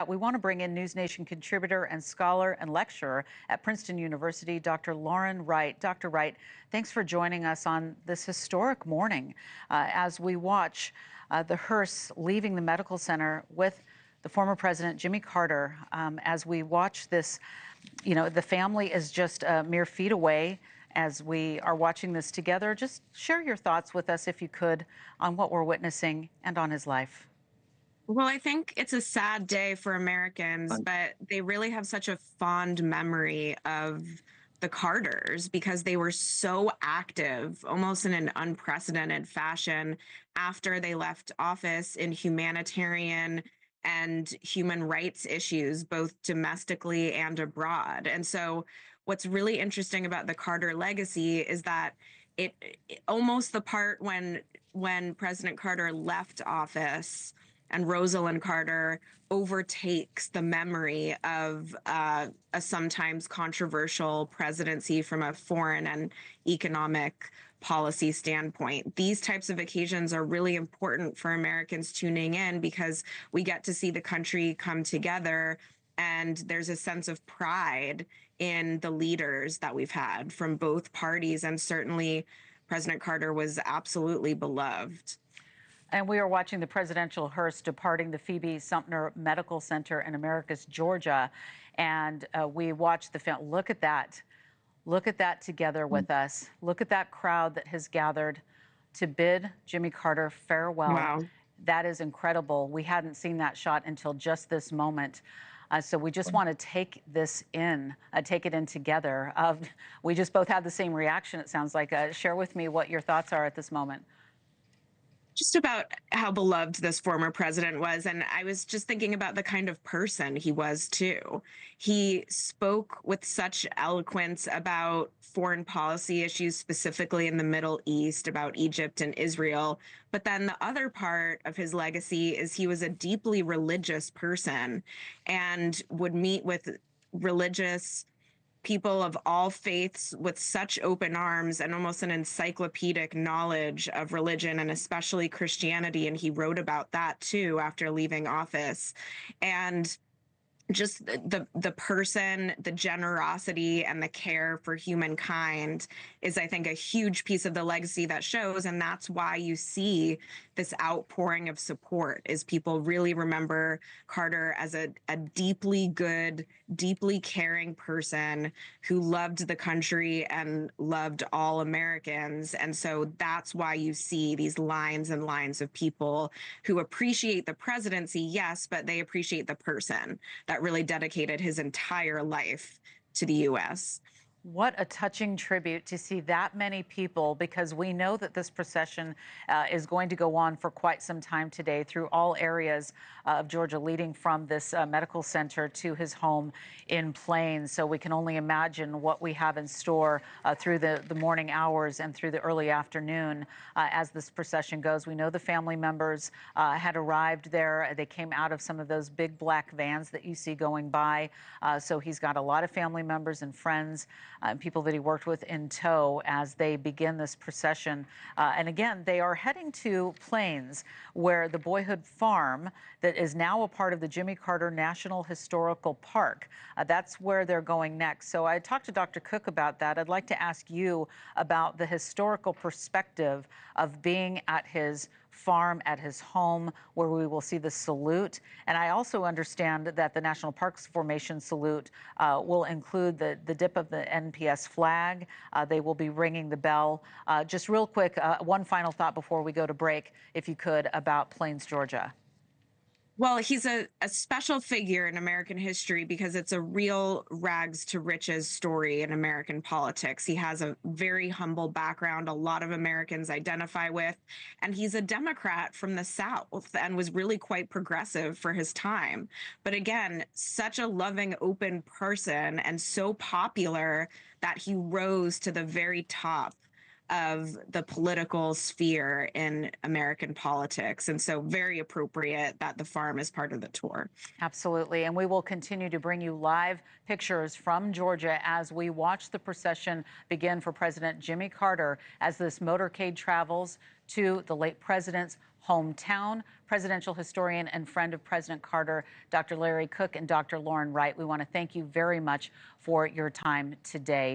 We want to bring in NewsNation contributor and scholar and lecturer at Princeton University, Dr. Lauren Wright. Dr. Wright, thanks for joining us on this historic morning as we watch the hearse leaving the medical center with the former president, Jimmy Carter. As we watch this, the family is just mere feet away as we are watching this together. Just share your thoughts with us, if you could, on what we're witnessing and on his life. Well, I think it's a sad day for Americans, but they really have such a fond memory of the Carters because they were so active, almost in an unprecedented fashion, after they left office in humanitarian and human rights issues, both domestically and abroad. And so, what's really interesting about the Carter legacy is that it almost the part when President Carter left office and Rosalind Carter overtakes the memory of a sometimes controversial presidency from a foreign and economic policy standpoint. These types of occasions are really important for Americans tuning in because we get to see the country come together, and there's a sense of pride in the leaders that we've had from both parties. And certainly President Carter was absolutely beloved. And we are watching the presidential hearse departing the Phoebe Sumter Medical Center in Americus, Georgia. And we watch the film. Look at that. Look at that together with us. Look at that crowd that has gathered to bid Jimmy Carter farewell. Wow. That is incredible. We hadn't seen that shot until just this moment. So we just want to take this in, take it in together. We just both had the same reaction, it sounds like. Share with me what your thoughts are at this moment. Just about how beloved this former president was. And I was just thinking about the kind of person he was, too. He spoke with such eloquence about foreign policy issues, specifically in the Middle East, about Egypt and Israel. But then the other part of his legacy is he was a deeply religious person and would meet with religious people of all faiths with such open arms and almost an encyclopedic knowledge of religion and especially Christianity. And he wrote about that too after leaving office. And just the person, the generosity and the care for humankind is, I think, a huge piece of the legacy that shows. And that's why you see this outpouring of support, is people really remember Carter as a deeply good, deeply caring person who loved the country and loved all Americans. And so that's why you see these lines and lines of people who appreciate the presidency, yes, but they appreciate the person that really dedicated his entire life to the U.S. What a touching tribute to see that many people, because we know that this procession is going to go on for quite some time today through all areas of Georgia, leading from this medical center to his home in Plains. So we can only imagine what we have in store through the morning hours and through the early afternoon as this procession goes. We know the family members had arrived there. They came out of some of those big black vans that you see going by. So he's got a lot of family members and friends. People that he worked with in tow as they begin this procession. And again, they are heading to Plains, where the Boyhood Farm that is now a part of the Jimmy Carter National Historical Park. That's where they're going next. So I talked to Dr. Cook about that. I'd like to ask you about the historical perspective of being at his farm, at his home, where we will see the salute. And I also understand that the National Parks Formation salute will include the dip of the NPS flag. They will be ringing the bell. Just real quick, one final thought before we go to break, if you could, about Plains, Georgia. Well, he's a special figure in American history because it's a real rags to riches story in American politics. He has a very humble background a lot of Americans identify with, and he's a Democrat from the South and was really quite progressive for his time. But again, such a loving, open person and so popular that he rose to the very top of the political sphere in American politics. And so very appropriate that the farm is part of the tour. Absolutely. And we will continue to bring you live pictures from Georgia as we watch the procession begin for President Jimmy Carter as this motorcade travels to the late president's hometown. Presidential historian and friend of President Carter, Dr. Larry Cook and Dr. Lauren Wright, we want to thank you very much for your time today.